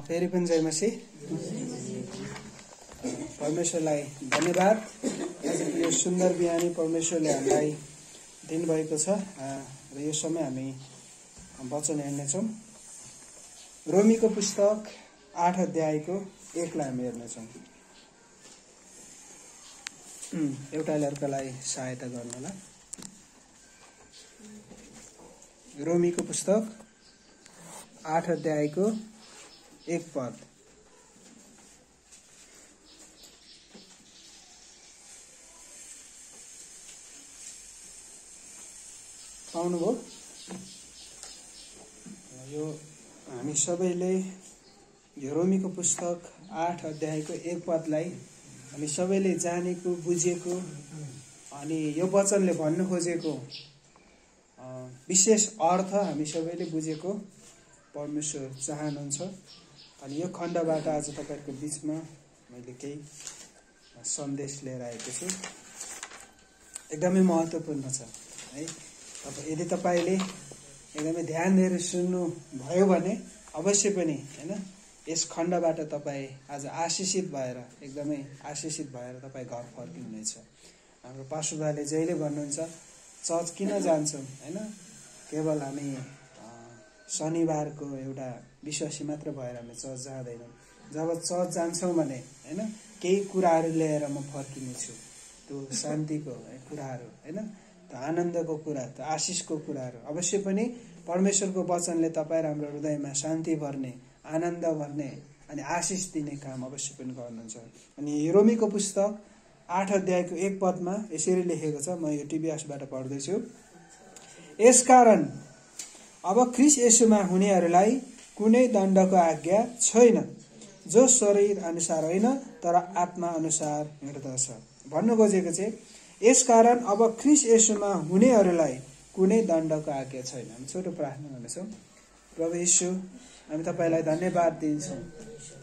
फेरि पनि जय मसीह। परमेश्वरलाई धन्यवाद। आजको यो सुन्दर बिहानी परमेश्वरले हामीलाई दिनुभएको छ र यो समय हामी वचन हेर्नेछौँ। रोमीको पुस्तक 8 अध्यायको 1 लाई हामी हेर्नेछौँ। एउटाले अर्कालाई सहायता गर्नुहोला। रोमीको पुस्तक 8 अध्यायको 1 पद। पाउनुभयो? यो हामी सबैले यो रोमीको पुस्तक 8 अध्यायको 1 पदलाई हामी सबैले जानेको बुझेको अनि यो वचनले भन्नु खोजेको विशेष अर्थ हामी सबैले बुझेको परमेश्वर चाहनुहुन्छ। अनि यो खण्डबाट आज तपाईहरुको बीचमा मैले केही सन्देश लिएर आएको छु। एकदमै महत्त्वपूर्ण छ है। यदि तपाईले एकदमै ध्यान दिएर सुन्नु भयो भने अवश्य पनि हैन यस खण्डबाट तपाई आज आशिषित भएर एकदमै आशिषित भएर तपाई घर फर्किनुहुनेछ। हाम्रो पास्टरले जहिले भन्नुहुन्छ चर्च किन जान्छौं हैन, केवल हामी शनिबारको एउटा विश्वासी मात्र भएर हामी चर्च जाँदैनौं। जब चर्च जान्छौं भने हैन केही कुराहरू लिएर म फर्किनेछु। त्यो शान्तिको कुराहरू हैन, त्यो आनन्दको कुरा, त्यो आशिषको कुराहरू अवश्य पनि परमेश्वरको वचनले तपाई र हाम्रो हृदयमा शान्ति भर्ने, आनन्द भर्ने अनि आशिष दिने काम अवश्य पनि गर्नुहुन्छ। अनि रोमीको पुस्तक 8 अध्यायको 1 पदमा यसरी लेखेको छ। म यो टिभीएसबाट पढ्दै छु। यसकारण अब ख्रीष्ट येशूमा हुनेहरूलाई कुनै दण्डको आज्ञा छैन, जो शरीर अनुसार होइन तर आत्मा अनुसार हिँड्दछ। भन्नु खोजेको चाहिँ यसकारण अब ख्रीष्ट येशूमा हुनेहरूलाई कुनै दण्डको आज्ञा छैन। हामी छोटो प्रार्थना गर्नेछौँ। प्रभु येशू, हामी तपाईलाई धन्यवाद दिन्छौँ।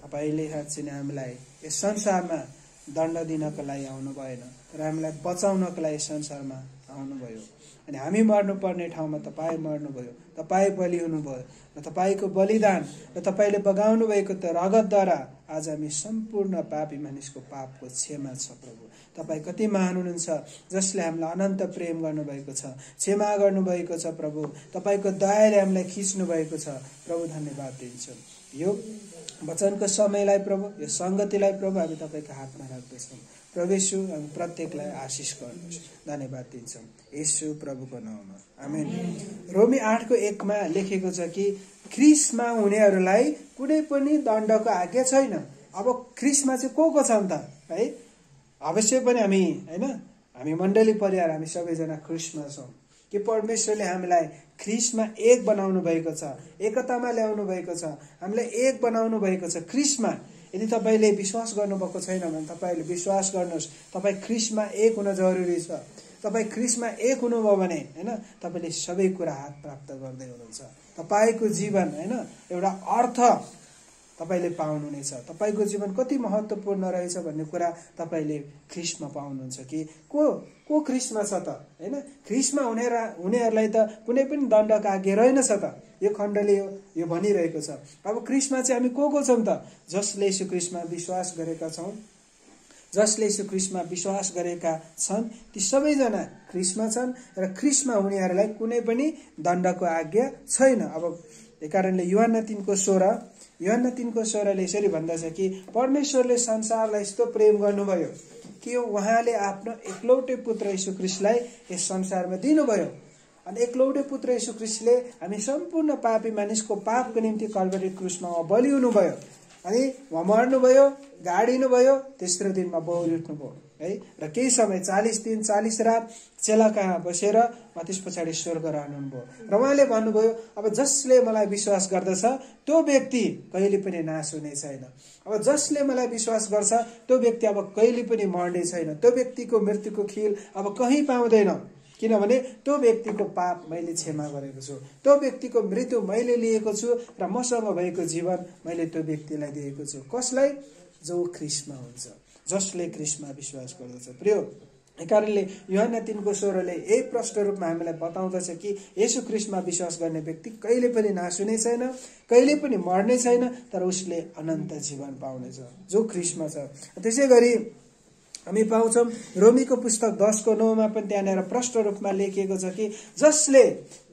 तपाईले साँच्चै नै हामीलाई यस संसारमा दण्ड दिनको लागि आउनु भएन, तर हामीलाई बचाउनको लागि संसारमा आउनुभयो। अनि हामी मर्नुपर्ने ठाउँमा तपाई मर्नुभयो, तपाई बलि हुनुभयो र तपाईको बलिदान र तपाईले बगाउनु भएको त्यो रगतद्वारा आज हामी सम्पूर्ण पापी मानिसको पापको क्षमा छ। प्रभु तपाई कति महान हुनुहुन्छ, जसले हामीलाई अनन्त प्रेम गर्नुभएको छ, क्षमा गर्नुभएको छ। प्रभु तपाईको दयाले हामीलाई खिच्नु भएको छ। प्रभु धन्यवाद दिन्छौँ। यो वचनको समयलाई प्रभु, यो संगतिलाई प्रभु हामी तपाईको हातमा राख्दछौँ। प्रभु येशू हामी प्रत्येकलाई आशिष गर्नुहोस्। धन्यवाद दिन्छौँ येशू प्रभुको नाममा, आमेन। रोमी 8 को 1 मा लेखेको छ कि ख्रीष्टमा हुनेहरूलाई कुनै पनि दण्डको आज्ञा छैन। अब ख्रीष्टमा चाहिँ को छ त है? अवश्य पनि हामी हैन, हामी मण्डली परिवार हामी सबैजना ख्रीष्टमा छौँ कि परमेश्वरले हामीलाई ख्रीष्टमा एक बनाउनु भएको छ, एकतामा ल्याउनु भएको छ, हामीलाई एक बनाउनु भएको छ ख्रीष्टमा। यदि तपाईले विश्वास गर्नुभएको छैन भने तपाईले विश्वास गर्नुहोस्। तपाई ख्रीष्टमा एक हुन जरुरी छ। तपाई ख्रीष्टमा एक हुनुभयो भने हैन तपाईले सबै कुरा हात प्राप्त गर्दै हुनुहुन्छ। तपाईको जीवन हैन एउटा अर्थ तपाईले पाउनुहुनेछ। तपाईको जीवन कति महत्त्वपूर्ण रहेछ भन्ने कुरा तपाईले ख्रीष्टमा पाउनुहुन्छ। कि को ख्रीष्टमा छ त हैन? ख्रीष्टमा हुनेहरूलाई त कुनै पनि दण्डको आज्ञा रहेनछ त। यो खण्डले यो भनिरहेको छ। अब ख्रीष्टमा चाहिँ हामी को छौं त? जसले येशू ख्रीष्टमा विश्वास गरेका छौं, जसले येशू ख्रीष्टमा विश्वास गरेका छन् ती सबैजना ख्रीष्टमा छन् र ख्रीष्टमा हुनेहरूलाई कुनै पनि दण्डको आज्ञा छैन। अब यही कारणले यूहन्ना 3 को 16 ले यसरी भन्दछ कि परमेश्वरले संसारलाई यस्तो प्रेम गर्नुभयो कि उहाँले आफ्नो एकलौटे पुत्र येशू ख्रीष्टलाई यस संसारमा दिनुभयो। अनि एकलौटे पुत्र येशू ख्रीष्टले हामी सम्पूर्ण पापी मानिसको पापको निम्ति कल्भरी क्रुसमा बलि हुनुभयो। अनि उहाँ मर्नुभयो, गाडिनुभयो, तेस्रो दिनमा बौरी उठ्नुभयो है। र केही समय 40 दिन 40 रात चेला कहाँ बसेर त्यस पछाडि स्वर्ग रहनुभयो। र उहाँले भन्नुभयो अब जसले मलाई विश्वास गर्दछ त्यो व्यक्ति कहिले पनि नाश हुने छैन। अब जसले मलाई विश्वास गर्छ त्यो व्यक्ति अब कहिले पनि मर्ने छैन। त्यो व्यक्तिको मृत्युको खील अब कहीँ पाउँदैन, किनभने त्यो व्यक्तिको पाप मैले क्षमा गरेको छु। त्यो व्यक्तिको मृत्यु मैले लिएको छु र मसँग भएको जीवन मैले त्यो व्यक्तिलाई दिएको छु। कसलाई? जो ख्रीष्टमा हुन्छ, जसले ख्रीष्टमा विश्वास गर्दछ। प्रिय कारणले यूहन्ना 3:16ले यही प्रष्ट रूपमा हामीलाई बताउँदछ कि येशू ख्रीष्टमा विश्वास गर्ने व्यक्ति कहिले पनि नासुने छैन, कहिले पनि मर्ने छैन, तर उसले अनन्त जीवन पाउनेछ जो ख्रीष्टमा छ। त्यसै गरी हामी पाउँछौं रोमीको पुस्तक 10:9 पनि त्यहाँनिर प्रष्ट रूपमा लेखिएको छ कि जसले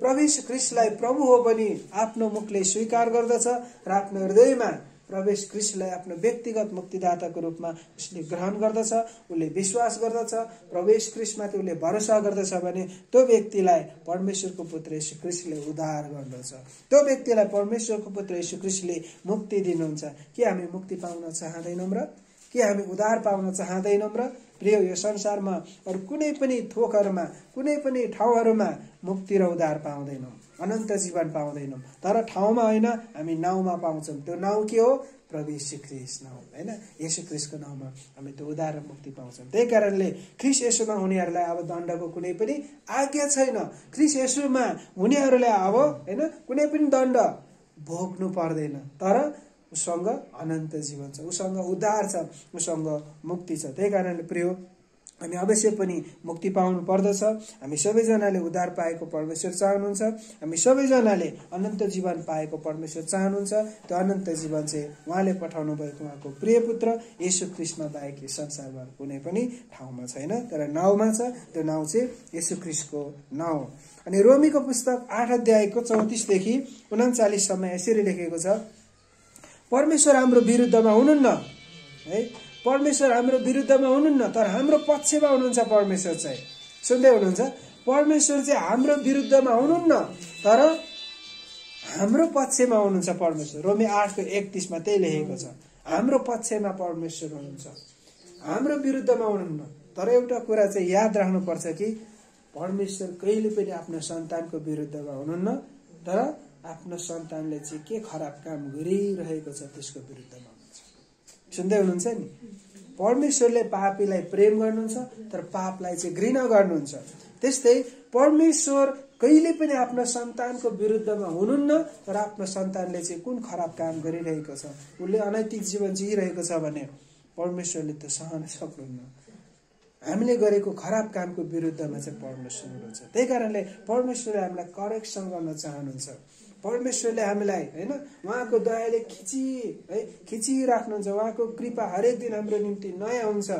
प्रभु येशू ख्रीष्टलाई प्रभु हो भनी आफ्नो मुखले स्वीकार गर्दछ र आफ्नो हृदयमा प्रभु येशू ख्रीष्टलाई आफ्नो व्यक्तिगत मुक्तिदाताको रूपमा उसले ग्रहण गर्दछ, उसले विश्वास गर्दछ, प्रभु येशू ख्रीष्टमाथि उसले भरोसा गर्दछ भने त्यो व्यक्तिलाई परमेश्वरको पुत्र येशू ख्रीष्टले उद्धार गर्दछ। त्यो व्यक्तिलाई परमेश्वरको पुत्र येशू ख्रीष्टले मुक्ति दिनुहुन्छ। के हामी मुक्ति पाउन चाहदैनौं र? के हामी उद्धार पाउन चाहदैनौं र? प्रिय, यो संसारमा अरु कुनै पनि थोकहरुमा, कुनै पनि ठाउँहरुमा मुक्ति र उद्धार पाउँदैनौं, अनन्त जीवन पाउँदैनौं। तर ठाउँमा हैन, हामी नाउँमा पाउँछौं। त्यो नाउँ के हो? प्रभु येशू ख्रीष्ट नाउँ, हैन? येशू ख्रीष्टको नाउँमा हामी त्यो उद्धार र मुक्ति पाउँछौं। त्यही कारणले ख्रीष्ट येशूमा हुनेहरुलाई अब दण्डको कुनै पनि आज्ञा छैन। ख्रीष्ट येशूमा हुनेहरुले अब हैन कुनै पनि दण्ड भोग्नु पर्दैन। तर उसँग अनन्त जीवन छ, उसँग उद्धार छ, उसँग मुक्ति छ। त्यही कारणले प्रिय, हामी अवश्य पनि मुक्ति पाउनु पर्दछ। हामी सबैजनाले उद्धार पाएको परमेश्वर चाहनुहुन्छ। हामी सबैजनाले अनन्त जीवन पाएको परमेश्वर चाहनुहुन्छ। त्यो अनन्त जीवन चाहिँ उहाँले पठाउनु भएको उहाँको प्रिय पुत्र येशू ख्रीष्टमा बाहेक संसारमा कुनै पनि ठाउँमा छैन, तर नाउँमा छ। त्यो नाउँ चाहिँ येशू ख्रीष्टको नाउँ। अनि रोमीको पुस्तक 8 अध्यायको 34 देखि 39 सम्म यसरी लेखेको छ, परमेश्वर हाम्रो विरुद्धमा हुनुहुन्न है, परमेश्वर हाम्रो विरुद्धमा हुनुहुन्न, तर हाम्रो पक्षमा हुनुहुन्छ। परमेश्वर चाहिँ सुन्दै हुनुहुन्छ? परमेश्वर चाहिँ हाम्रो विरुद्धमा हुनुहुन्न, तर हाम्रो पक्षमा हुनुहुन्छ परमेश्वर। रोमी 8:31 मा त्यही लेखेको छ, हाम्रो पक्षमा परमेश्वर हुनुहुन्छ, हाम्रो विरुद्धमा हुनुहुन्न। तर एउटा कुरा चाहिँ याद राख्नुपर्छ कि परमेश्वर कहिले पनि आफ्नो सन्तानको विरुद्धमा हुनुहुन्न, तर आफ्नो सन्तानले चाहिँ के खराब काम गरिरहेको छ त्यसको विरुद्धमा हुनुहुन्छ। सुन्दै हुनुहुन्छ नि? परमेश्वरले पापीलाई प्रेम गर्नुहुन्छ, तर पापलाई चाहिँ घृणा गर्नुहुन्छ। त्यस्तै परमेश्वर कहिले पनि आफ्नो सन्तानको विरुद्धमा हुनुहुन्न, तर आफ्नो सन्तानले चाहिँ कुन खराब काम गरिरहेको छ, उसले अनैतिक जीवन जिइरहेको छ भने परमेश्वरले त्यो सहन सक्नुहुन्न। हामीले गरेको खराब कामको विरुद्धमा चाहिँ परमेश्वर हुनुहुन्छ। त्यही कारणले परमेश्वरले हामीलाई करेक्सन गर्न चाहनुहुन्छ। परमेश्वरले हामीलाई हैन उहाँको दयाले खिचिराख्नुहुन्छ। उहाँको कृपा हरेक दिन हाम्रो निम्ति नयाँ हुन्छ।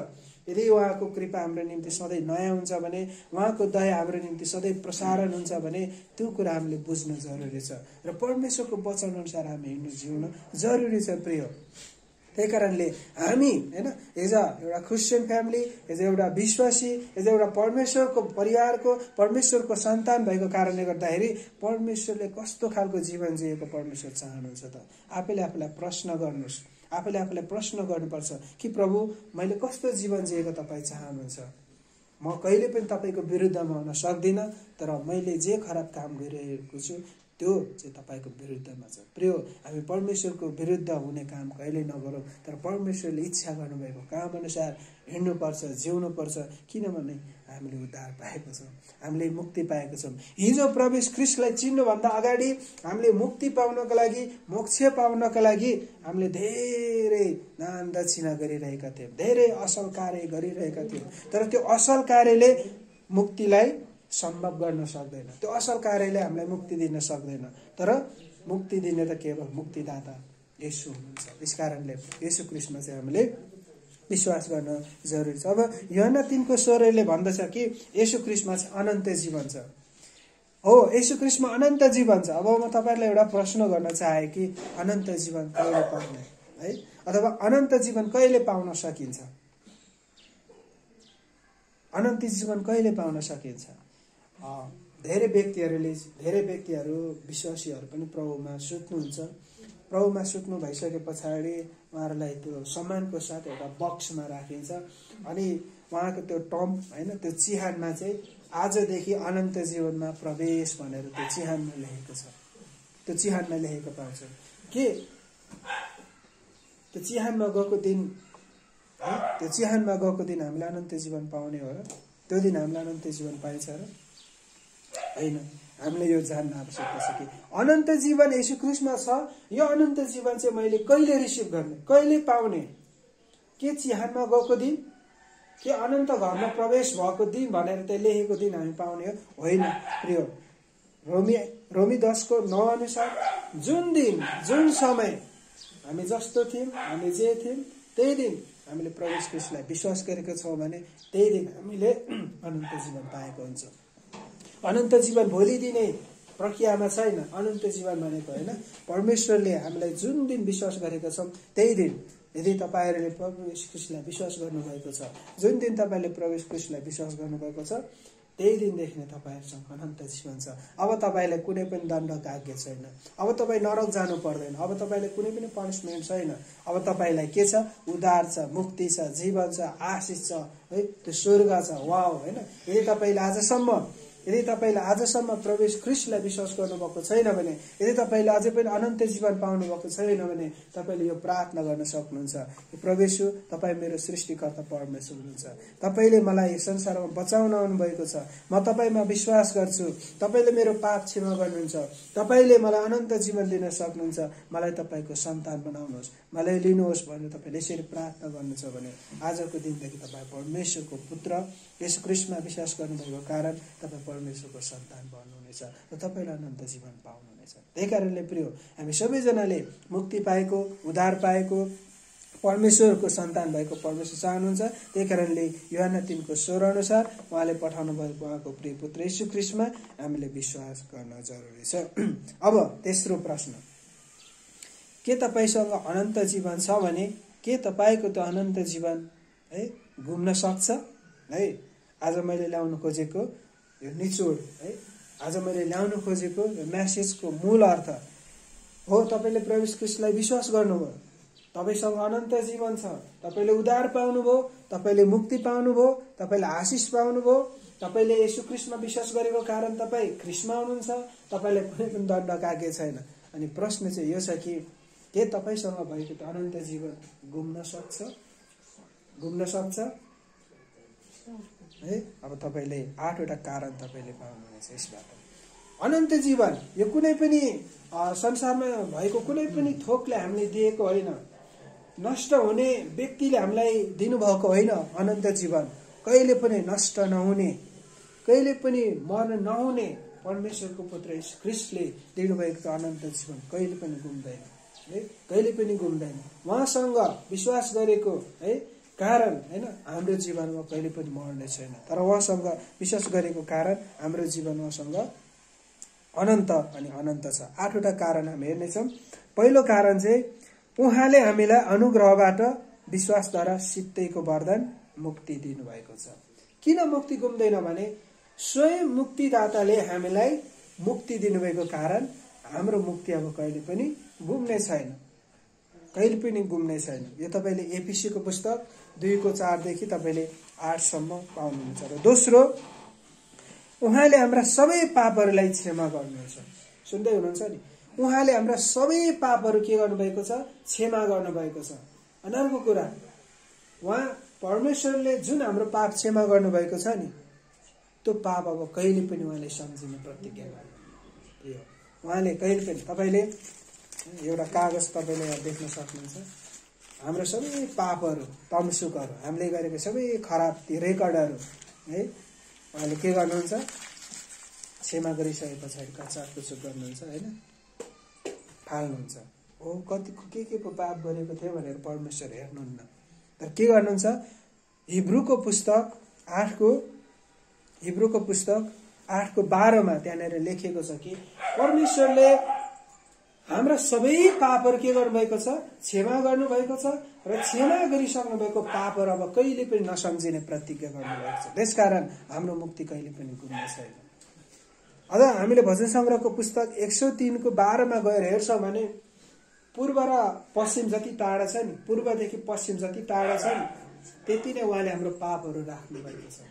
यदि उहाँको कृपा हाम्रो निम्ति सधैँ नयाँ हुन्छ भने, उहाँको दया हाम्रो निम्ति सधैँ प्रसारण हुन्छ भने त्यो कुरा हामीले बुझ्नु जरुरी छ र परमेश्वरको वचन अनुसार हामी हिँड्नु जिउन जरुरी छ प्रिय। त्यही कारणले हामी हैन एज एउटा क्रिस्चियन फ्यामिली, एज एउटा विश्वासी, एज एउटा परमेश्वरको परिवारको, परमेश्वरको सन्तान भएको कारणले गर्दाखेरि परमेश्वरले कस्तो खालको जीवन जिएको परमेश्वर चाहनुहुन्छ त? आफैले आफूलाई प्रश्न गर्नुस्, आफैले आफूलाई प्रश्न गर्नुपर्छ कि प्रभु, मैले कस्तो जीवन जिएको तपाईँ चाहनुहुन्छ? म कहिले पनि तपाईको विरुद्धमा हुन सक्दिनँ, तर मैले जे खराब काम गरिरहेको छु त्यो चाहिँ तपाईको विरुद्धमा छ। प्रिय, हामी परमेश्वरको विरुद्ध हुने काम कहिले नगरौँ, तर परमेश्वरले इच्छा गर्नुभएको काम अनुसार हिँड्नुपर्छ, जिउनुपर्छ। किनभने हामीले उद्धार पाएको छौँ, हामीले मुक्ति पाएको छौँ। हिजो प्रभु ख्रीष्टलाई चिन्नुभन्दा अगाडि हामीले मुक्ति पाउनको लागि, मोक्ष पाउनको लागि हामीले धेरै दान दक्षिणा गरिरहेका थियौँ, धेरै असल कार्य गरिरहेका थियौँ। तर त्यो असल कार्यले मुक्तिलाई सम्भव गर्न सक्दैन, त्यो असल कार्यले हामीलाई मुक्ति दिन सक्दैन। तर मुक्ति दिने त केवल मुक्तिदाता येशू हुनुहुन्छ। त्यसकारणले येशू ख्रीष्टमा चाहिँ हामीले विश्वास गर्न जरुरी छ। अब यूहन्ना 3:16ले भन्दछ कि येशू ख्रीष्टमा चाहिँ अनन्त जीवन छ। हो, येशू ख्रीष्टमा अनन्त जीवन छ। अब म तपाईहरुलाई एउटा प्रश्न गर्न चाहे कि अनन्त जीवन कहिले पाउने है, अथवा अनन्त जीवन कहिले पाउन सकिन्छ? अनन्त जीवन कहिले पाउन सकिन्छ? धेरै व्यक्तिहरू विश्वासीहरू पनि प्रभुमा सुत्नुहुन्छ। प्रभुमा सुत्नु भइसके पछाडि उहाँहरूलाई त्यो सम्मानको साथ एउटा बक्समा राखिन्छ अनि उहाँको त्यो टम्प हैन, त्यो चिहानमा चाहिँ आजदेखि अनन्त जीवनमा प्रवेश भनेर त्यो चिहानमा लेखेको छ। त्यो चिहानमा लेखेको पाउँछ के त्यो चिहानमा गएको दिन है, त्यो चिहानमा गएको दिन हामीले अनन्त जीवन पाउने हो र? त्यो दिन हामीले अनन्त जीवन पाइन्छ र? हैन। हामीले यो जान्न आवश्यकता छ कि अनन्त जीवन येशू ख्रीष्टमा छ। यो अनन्त जीवन चाहिँ मैले कहिले रिसिभ गर्ने, कहिले पाउने? के चिहानमा गएको दिन? के अनन्त घरमा प्रवेश भएको दिन भनेर त्यहाँ लेखेको दिन हामी पाउने हो? होइन प्रिय। रोमी 10:9 अनुसार जुन दिन जुन समय हामी जस्तो थियौँ, हामी जे थियौँ त्यही दिन हामीले प्रभु येशू ख्रीष्टलाई विश्वास गरेका छौँ भने त्यही दिन हामीले अनन्त जीवन पाएको हुन्छ। अनन्त जीवन भोलि दिने प्रक्रियामा छैन। अनन्त जीवन भनेको होइन, परमेश्वरले हामीलाई जुन दिन विश्वास गरेका छौँ त्यही दिन। यदि तपाईँहरूले प्रभु येशू ख्रीष्टलाई विश्वास गर्नुभएको छ, जुन दिन तपाईँले प्रभु येशू ख्रीष्टलाई विश्वास गर्नुभएको छ त्यही दिनदेखि नै तपाईँहरूसँग अनन्त जीवन छ। अब तपाईँलाई कुनै पनि दण्डको आज्ञा छैन। अब तपाईँ नरक जानु पर्दैन। अब तपाईँलाई कुनै पनि पनिसमेन्ट छैन। अब तपाईँलाई के छ? उद्धार छ, मुक्ति छ, जीवन छ, आशिष छ, है, त्यो स्वर्ग छ। वाउ, होइन। यदि तपाईँले आजसम्म प्रभु येशू ख्रीष्टलाई विश्वास गर्नुभएको छैन भने, यदि तपाईँले अझै पनि अनन्त जीवन पाउनुभएको छैन भने तपाईँले यो प्रार्थना गर्न सक्नुहुन्छ। प्रभु येशू, तपाईँ मेरो सृष्टिकर्ता परमेश्वर हुनुहुन्छ। तपाईँले मलाई यो संसारमा बचाउन आउनुभएको छ। म तपाईँमा विश्वास गर्छु। तपाईँले मेरो पाप क्षमा गर्नुहुन्छ। तपाईँले मलाई अनन्त जीवन दिन सक्नुहुन्छ। मलाई तपाईँको सन्तान बनाउनुहोस्, मलाई लिनुहोस् भनेर तपाईँले यसरी प्रार्थना गर्नुहुन्छ भने आजको दिनदेखि तपाईँ परमेश्वरको पुत्र येशू ख्रीष्टमा विश्वास गर्नुभएको कारण तपाईँ परमेश्वरको सन्तान बन्नुहुनेछ र तपाईँले अनन्त जीवन पाउनुहुनेछ। त्यही कारणले प्रिय, हामी सबैजनाले मुक्ति पाएको, उद्धार पाएको, परमेश्वरको सन्तान भएको परमेश्वर चाहनुहुन्छ। त्यही कारणले यूहन्ना 3:16 अनुसार उहाँले पठाउनु भएको उहाँको प्रिय पुत्र येशू ख्रीष्टमा हामीले विश्वास गर्न जरुरी छ। अब तेस्रो प्रश्न, के तपाईँसँग अनन्त जीवन छ भने के तपाईँको त्यो अनन्त जीवन है घुम्न सक्छ? है, आज मैले ल्याउन खोजेको यो निचोड, है, आज मैले ल्याउन खोजेको यो मेसेजको मूल अर्थ हो, तपाईँले प्रभु येशू ख्रीष्टलाई विश्वास गर्नुभयो, तपाईसँग अनन्त जीवन छ, तपाईँले उद्धार पाउनुभयो, तपाईँले मुक्ति पाउनुभयो, तपाईँले आशिष पाउनुभयो, तपाईँले येशू ख्रीष्टमा विश्वास गरेको कारण तपाईँ ख्रीष्टमा हुनुहुन्छ, तपाईँलाई कुनै पनि दण्डको आज्ञा छैन। अनि प्रश्न चाहिँ यो छ कि के तपाईँसँग भएको त अनन्त जीवन घुम्न सक्छ? है, अब तपाईँले 8वटा कारण तपाईँले पाउनुहुनेछ यसबाट। अनन्त जीवन यो कुनै पनि संसारमा भएको कुनै पनि थोकले हामीले दिएको होइन, नष्ट हुने व्यक्तिले हामीलाई दिनुभएको होइन। अनन्त जीवन कहिले पनि नष्ट नहुने, कहिले पनि मर्न नहुने परमेश्वरको पुत्र येशू ख्रीष्टले दिनुभएको अनन्त जीवन कहिले पनि गुम्दैन, है, कहिले पनि गुम्दैन। उहाँसँग विश्वास गरेको है कारण होइन हाम्रो जीवनमा कहिले पनि मर्ने छैन, तर उहाँसँग विश्वास गरेको कारण हाम्रो जीवन उहाँसँग अनन्त अनि अनन्त छ। 8वटा कारण हामी हेर्नेछौँ। पहिलो कारण चाहिँ उहाँले हामीलाई अनुग्रहबाट विश्वासद्वारा सित्तैको वरदान मुक्ति दिनुभएको छ। किन मुक्ति गुम्दैन भने स्वयं मुक्तिदाताले हामीलाई मुक्ति दिनुभएको कारण हाम्रो मुक्ति अब कहिले पनि गुम्ने छैन, कहिले पनि गुम्ने छैन। यो तपाईँले एफिसीको पुस्तक 2:4 देखि तपाईँले 8 सम्म पाउनुहुन्छ। र दोस्रो, उहाँले हाम्रा सबै पापहरूलाई क्षमा गर्नुहुन्छ। सुन्दै हुनुहुन्छ नि, उहाँले हाम्रा सबै पापहरू के गर्नुभएको छ? क्षमा गर्नुभएको छ। अनि अर्को कुरा, उहाँ परमेश्वरले जुन हाम्रो पाप क्षमा गर्नुभएको छ नि, त्यो पाप अब कहिले पनि उहाँले सम्झिने प्रतिज्ञा गर्नु। उहाँले कहिले पनि, तपाईँले एउटा कागज तपाईँले देख्न सक्नुहुन्छ, हाम्रो सबै पापहरू, तमसुकहरू, हामीले गरेको सबै खराब रेकर्डहरू है उहाँले के गर्नुहुन्छ? क्षमा गरिसके पछाडि कचाकचुक गर्नुहुन्छ, होइन, फाल्नुहुन्छ। हो, कति के को पाप गरेको थियो भनेर परमेश्वर हेर्नुहुन्न, तर के गर्नुहुन्छ? हिब्रूको पुस्तक 8:12 त्यहाँनिर लेखेको छ कि परमेश्वरले हाम्रा सबै पापहरू के गर्नुभएको छ? क्षमा गर्नुभएको छ र क्षमा गरिसक्नु भएको पापहरू अब कहिले पनि नसम्झिने प्रतिज्ञा गर्नुभएको छ। त्यसकारण हाम्रो मुक्ति कहिले पनि गुम्ने छैन। अझ हामीले भजन सङ्ग्रहको पुस्तक 103:12 गएर हेर्छौँ भने पूर्व र पश्चिम जति टाढा छ नि, पूर्वदेखि पश्चिम जति टाढा छ नि, त्यति नै उहाँले हाम्रो पापहरू राख्नु भएको छ।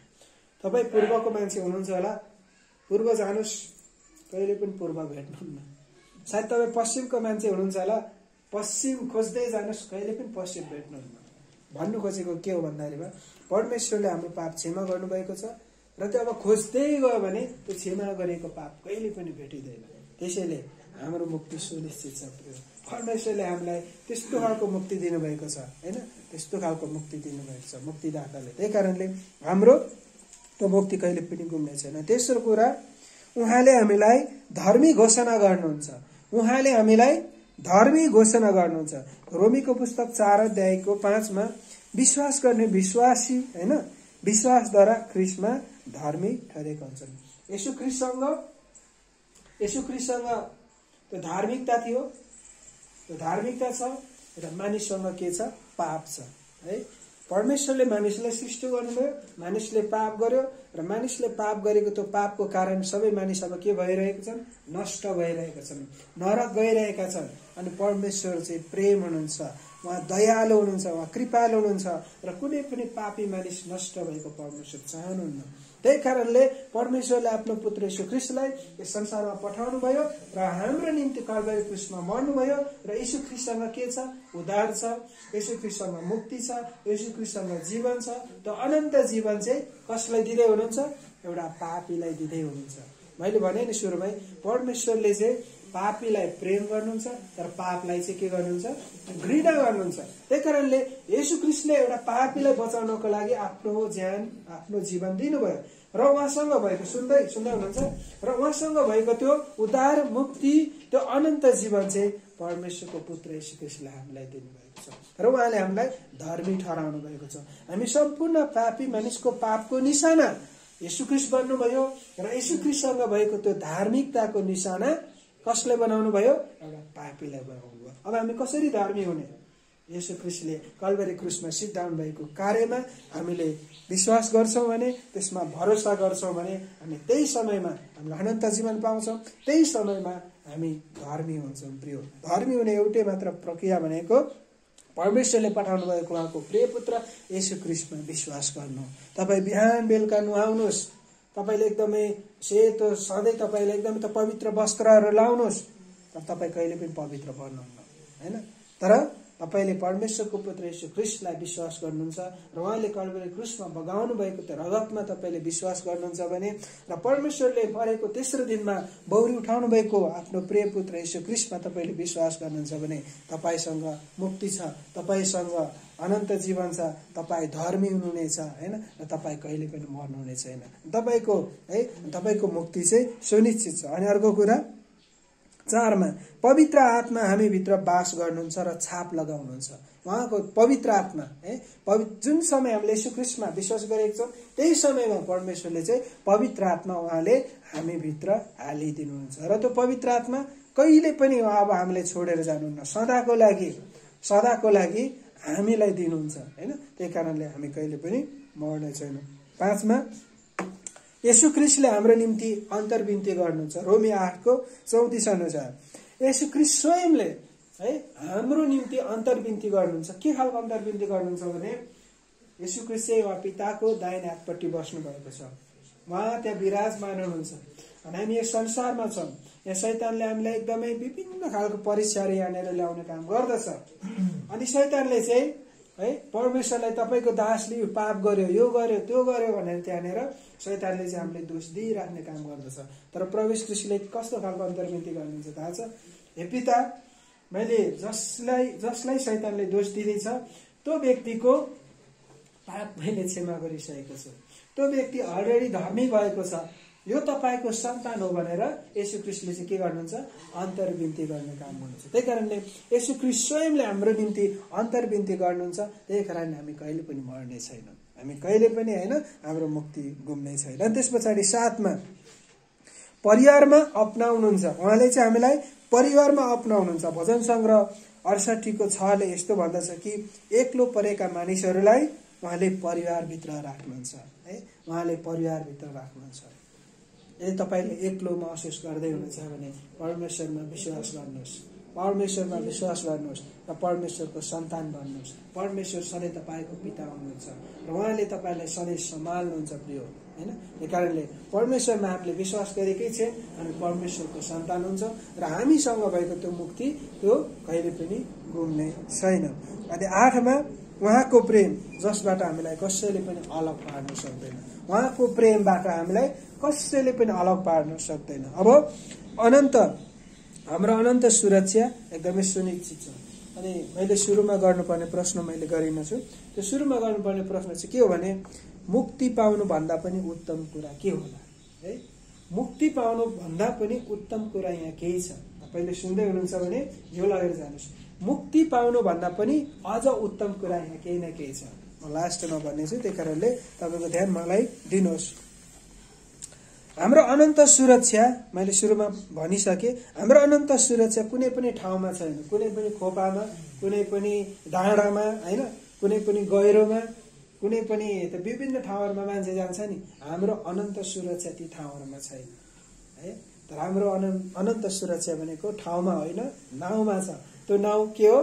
तपाईँ पूर्वको मान्छे हुनुहुन्छ होला, पूर्व जानुहोस्, कहिले पनि पूर्व भेट्नुहुन्न। सायद तपाईँ पश्चिमको मान्छे हुनुहुन्छ होला, पश्चिम खोज्दै जानुहोस्, कहिले पनि पश्चिम भेट्नुहुन्न। भन्नु खोजेको के हो भन्दाखेरिमा परमेश्वरले हाम्रो पाप क्षमा गर्नुभएको छ र त्यो अब खोज्दै गयो भने त्यो क्षमा गरेको पाप कहिले पनि भेटिँदैन। त्यसैले हाम्रो मुक्ति सुनिश्चित छ प्रिय। परमेश्वरले हामीलाई त्यस्तो खालको मुक्ति दिनुभएको छ हैन, त्यस्तो खालको मुक्ति दिनुभएको छ मुक्तिदाताले। त्यही कारणले हाम्रो त्यो मुक्ति कहिले पनि गुम्ने छैन। तेस्रो कुरा, उहाँले हामीलाई धर्मी घोषणा गर्नुहुन्छ। उहाँले हामीलाई धर्मी घोषणा गर्नुहुन्छ। रोमीको पुस्तक 4 अध्यायको 5 मा विश्वास गर्ने विश्वासी हैन, विश्वासद्वारा ख्रीष्टमा धर्मी ठहरेका हुन्छन्। येशू ख्रीष्टसँग त्यो धार्मिकता थियो, त्यो धार्मिकता छ र मानिससँग के छ? पाप छ है। परमेश्वरले मानिसलाई सृष्टि गर्नुभयो, मानिसले पाप गर्यो र मानिसले पाप गरेको त्यो पापको कारण सबै मानिस अब के भइरहेका छन्? नष्ट भइरहेका छन्, नरक गइरहेका छन्। अनि परमेश्वर चाहिँ प्रेम हुनुहुन्छ, उहाँ दयालु हुनुहुन्छ, उहाँ कृपालु हुनुहुन्छ र कुनै पनि पापी मानिस नष्ट भएको परमेश्वर चाहनुहुन्न। त्यही कारणले परमेश्वरले आफ्नो पुत्र येशू ख्रीष्टलाई यस संसारमा पठाउनु भयो र हाम्रो निम्ति कल्वारी क्रुसमा मर्नुभयो र येशू ख्रीष्टसँग के छ? उद्धार छ, येशू ख्रीष्टसँग मुक्ति छ, येशू ख्रीष्टसँग जीवन छ। त्यो अनन्त जीवन चाहिँ कसलाई दिँदै हुनुहुन्छ? एउटा पापीलाई दिँदै हुनुहुन्छ। मैले भने नि सुरुमै, परमेश्वरले चाहिँ पापीलाई प्रेम गर्नुहुन्छ तर पापलाई चाहिँ के गर्नुहुन्छ? घृणा गर्नुहुन्छ। त्यही कारणले येशू ख्रीष्टले एउटा पापीलाई बचाउनको लागि आफ्नो ज्यान, आफ्नो जीवन दिनुभयो र उहाँसँग भएको सुन्दै हुनुहुन्छ र उहाँसँग भएको त्यो उद्धार, मुक्ति, त्यो अनन्त जीवन चाहिँ परमेश्वरको पुत्र येशू ख्रीष्टले हामीलाई दिनुभएको छ र उहाँले हामीलाई धर्मी ठहराउनु भएको छ। हामी सम्पूर्ण पापी मानिसको पापको निशाना येशू ख्रीष्ट बन्नुभयो र येशू ख्रीष्टसँग भएको त्यो धार्मिकताको निशाना कसले बनाउनु भयो? एउटा पापीलाई बनाउनु भयो। अब हामी कसरी धर्मी हुने? येशू ख्रीष्टले कल्वारी क्रुसमा सिद्धाउनु भएको कार्यमा हामीले विश्वास गर्छौं भने, त्यसमा भरोसा गर्छौं भने हामी त्यही समयमा हामीले अनन्त जीवन पाउँछौं। त्यही समयमा हामी धर्मी हुन्छौं प्रिय। धर्मी हुने एउटै मात्र प्रक्रिया भनेको परमेश्वरले पठाउनु भएको उहाँको प्रिय पुत्र येशू ख्रीष्टमा विश्वास गर्नु। तपाईँ बिहान बेलुका नुहाउनुहोस्, तपाईले एकदमै सेतो, सधैँ तपाईले एकदमै त पवित्र वस्त्रहरू लाउनुहोस्, तर तपाईँ कहिले पनि पवित्र बन्नुहुन्न हैन। तर तपाईले परमेश्वरको पुत्र येशू ख्रीष्टलाई विश्वास गर्नुहुन्छ र उहाँले कल्वारी क्रुसमा बगाउनु भएको त्यो रगतमा तपाईले विश्वास गर्नुहुन्छ भने र परमेश्वरले मरेको तेस्रो दिनमा बौरी उठाउनु भएको आफ्नो प्रिय पुत्र येशू ख्रीष्टमा तपाईले विश्वास गर्नुहुन्छ भने तपाईसँग मुक्ति छ, तपाईसँग अनन्त जीवन छ, तपाईँ धर्मी हुनुहुनेछ हैन र तपाईँ कहिले पनि मर्नुहुने छैन। तपाईको मुक्ति चाहिँ सुनिश्चित छ। अनि अर्को कुरा 4 मा पवित्र आत्मा हामी भित्र वास गर्नुहुन्छ र छाप लगाउनुहुन्छ। उहाँको पवित्र आत्मा जुन समय हामीले येशू ख्रीष्टमा विश्वास गरेको छौं त्यही समयमा परमेश्वरले चाहिँ पवित्र आत्मा उहाँले हामी भित्र हालिदिनुहुन्छ र त्यो पवित्र आत्मा कहिले पनि अब हामीले छोडेर जानुहुन्न, सदाको लागि हामीलाई दिनुहुन्छ हैन। त्यही कारणले हामी कहिले पनि मर्ने छैनौं। 5 मा येशू ख्रीष्टले हाम्रो निम्ति अन्तर्विन्ती गर्नुहुन्छ। रोमी 8 को 34 अनुसार येशू ख्रीष्ट स्वयंले हाम्रो निम्ति अन्तर्विन्ती गर्नुहुन्छ। के खालको अन्तर्विन्ती गर्नुहुन्छ भने येशू ख्रीष्ट चाहिँ उहाँ पिताको दाहिने हातपट्टि बस्नु भएको छ, उहाँ त्यहाँ विराजमान हुनुहुन्छ। अनि हामी यस संसारमा छौं, यहाँ शैतानले हामीलाई एकदमै विभिन्न खालको परीक्षाहरू यहाँनिर ल्याउने काम गर्दछ। अनि शैतानले चाहिँ परमेश्वरलाई तपाईको दासले यो पाप गर्यो, यो गर्यो, त्यो गर्यो भनेर त्यहाँनिर शैतानले चाहिँ हामीले दोष दिइराख्ने काम गर्दछ। तर प्रभु ख्रीष्टले कस्तो खालको अन्तर्विन्ती गर्नुहुन्छ थाहा छ? हे पिता, मैले जसलाई शैतानले दोष दिँदैछ त्यो व्यक्तिको पाप मैले क्षमा गरिसकेको छु, त्यो व्यक्ति अलरेडी धर्मी भएको छ, यो तपाईको सन्तान हो भनेर येशू ख्रीष्टले चाहिँ के गर्नुहुन्छ? अन्तर्विन्ती गर्ने काम गर्नुहुन्छ। त्यही कारणले येशू ख्रीष्ट स्वयंले हाम्रो निम्ति अन्तर्विन्ती गर्नुहुन्छ। त्यही कारण हामी कहिले पनि मर्ने छैनौं, हामी कहिले पनि हैन हाम्रो मुक्ति गुम्ने छैन। त्यसपछि 7 मा परिवारमा अपनाउनुहुन्छ। उहाँले चाहिँ हामीलाई परिवारमा अपनाउनुहुन्छ। भजन संग्रह 68 को 6 ले यस्तो भन्दछ कि एक्लो परेका मानिसहरूलाई उहाँले परिवारभित्र राख्नुहुन्छ है, उहाँले परिवारभित्र राख्नुहुन्छ। यदि तपाईले एक्लो महसुस गर्दै हुनुहुन्छ भने परमेश्वरमा विश्वास गर्नुहोस्, परमेश्वरमा विश्वास गर्नुहोस् र परमेश्वरको सन्तान बन्नुहोस्। परमेश्वर सधैँ तपाईको पिता हुनुहुन्छ र उहाँले तपाईलाई सधैँ सम्हाल्नुहुन्छ प्रिय हैन। त्यही कारणले परमेश्वरमा हामीले विश्वास गरेकै छौं, हामी परमेश्वरको सन्तान हुन्छ र हामीसँग भएको त्यो मुक्ति त्यो कहिले पनि गुम्ने छैन। अनि 8 मा उहाँको प्रेम जसबाट हामीलाई कसैले पनि अलग पार्न सक्दैन, उहाँको प्रेमबाट हामीलाई कसैले पनि अलग पार्न सक्दैन। अब हाम्रो अनन्त सुरक्षा एकदमै सुनिश्चित छ। अनि मैले सुरुमा गर्नुपर्ने प्रश्न मैले गरिन छु। त्यो सुरुमा गर्नुपर्ने प्रश्न चाहिँ के हो भने मुक्ति पाउनु भन्दा पनि उत्तम कुरा के होला है? मुक्ति पाउनु भन्दा पनि उत्तम कुरा यहाँ केही छ? तपाईले सुन्दै हुनुहुन्छ भने यो लगेर जानुस्। मुक्ति पाउनु भन्दा पनि अझ उत्तम कुरा यहाँ केही न केही छ। म लास्टमा भन्नेछु, त्यही कारणले तपाईको ध्यान मलाई दिनुहोस्। हाम्रो अनन्त सुरक्षा मैले सुरुमा भनिसके। हाम्रो अनन्त सुरक्षा कुनै पनि ठाउँमा छैन, कुनै पनि खोपामा, कुनै पनि डाँडामा हैन, कुनै पनि गहिरोमा, कुनै पनि विभिन्न ठाउँहरुमा मान्छे जान्छ नि, हाम्रो अनन्त सुरक्षा ती ठाउँहरुमा छैन है। तर हाम्रो अनन्त सुरक्षा भनेको ठाउँमा होइन, नाउँमा छ। त्यो नाउँ के हो?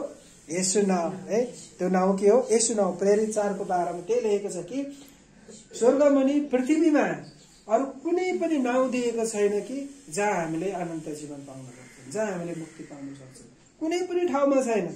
येशू नाउँ है। त्यो नाउँ के हो? येशू नाउँ। प्रेरित 4 को 12 मा त्यही लेखेको छ कि स्वर्गमुनि पृथ्वीमा अरु कुनै पनि नाउँ दिएको छैन कि जहाँ हामीले अनन्त जीवन पाउन सक्छौं, जहाँ हामीले मुक्ति पाउन सक्छौं। कुनै पनि ठाउँमा छैन।